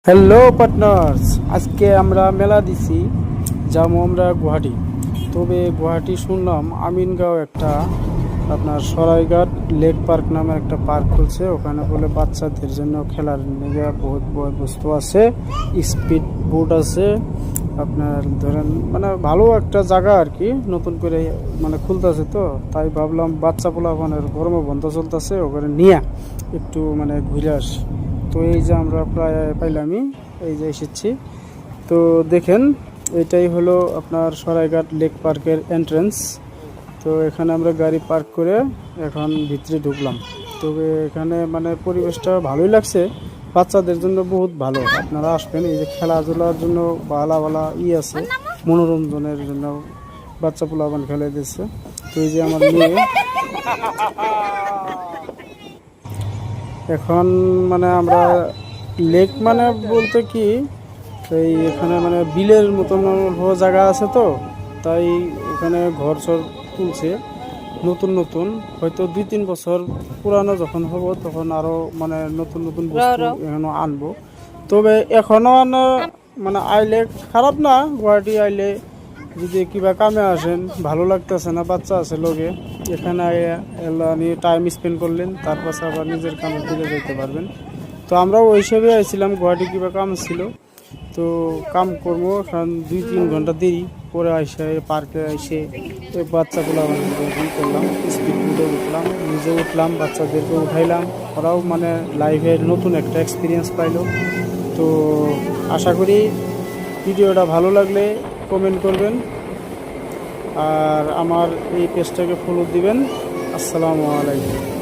Hello partners, আজকে আমরা মেলা দিছি যাবো আমরা গুয়াহাটি। তবে গুয়াহাটি শুনলাম আমিনগাঁও একটা আপনার সরাইঘাট লেক পার্ক নামের একটা পার্ক খুলছে। ওখানে বলে বাচ্চাদের জন্য খেলার নিয়ে বহুত বস্তু আছে, স্পিড বোট আছে আপনার ধরেন, মানে ভালো একটা জায়গা আর কি, নতুন করে মানে খুলতেছে। তো তাই ভাবলাম বাচ্চা পোলাপানের গরমে বন্ধ চলতেছে, ওখানে নিয়ে একটু মানে ঘুরে আসি। তো এই যে আমরা প্রায় পাইলামই, এই যে এসেছি। তো দেখেন, এটাই হলো আপনার সরাইঘাট লেক পার্কের এন্ট্রেন্স। তো এখানে আমরা গাড়ি পার্ক করে এখন ভিতরে ঢুকলাম। তবে এখানে মানে পরিবেশটা ভালোই লাগছে, বাচ্চাদের জন্য বহুত ভালো। আপনারা আসবেন, এই যে খেলাধুলার জন্য ভালো ভালো আছে, মনোরঞ্জনের জন্য বাচ্চা পোলাপান খেলে দিচ্ছে। তো এই যে আমার মেয়ে এখন মানে আমরা লেক মানে বলতে কি, এই এখানে মানে বিলের মতন জায়গা আছে। তো তাই এখানে ঘর সর তুলছে নতুন নতুন, হয়তো 2-3 বছর পুরানো যখন হব তখন আরো মানে নতুন নতুন বস্তু এখানে আনবো। তবে এখনো মানে আইলে খারাপ না, গুয়াহাটি আইলে যদি কিবা কামে আসেন, ভালো লাগতেছে না, বাচ্চা আছে লগে, এখানে নিয়ে টাইম স্পেন্ড করলেন, তারপর আবার নিজের কামে ফিরে যেতে পারবেন। তো আমরাও ওই হিসেবে আইছিলাম, গুয়াহাটি কিবা কাম ছিল, তো কাম করবো। কারণ 2-3 ঘন্টা দেরি পরে আইসে পার্কে আইসে বাচ্চাগুলো করলাম, স্পিড বোটে উঠলাম, নিজে উঠলাম, বাচ্চাদেরকে উঠাইলাম, ওরাও মানে লাইফের নতুন একটা এক্সপিরিয়েন্স পাইলো। তো আশা করি ভিডিওটা ভালো লাগলে কমেন্ট করবেন, আর আমার এই পেজটাকে ফলো দিবেন। আসসালামু আলাইকুম।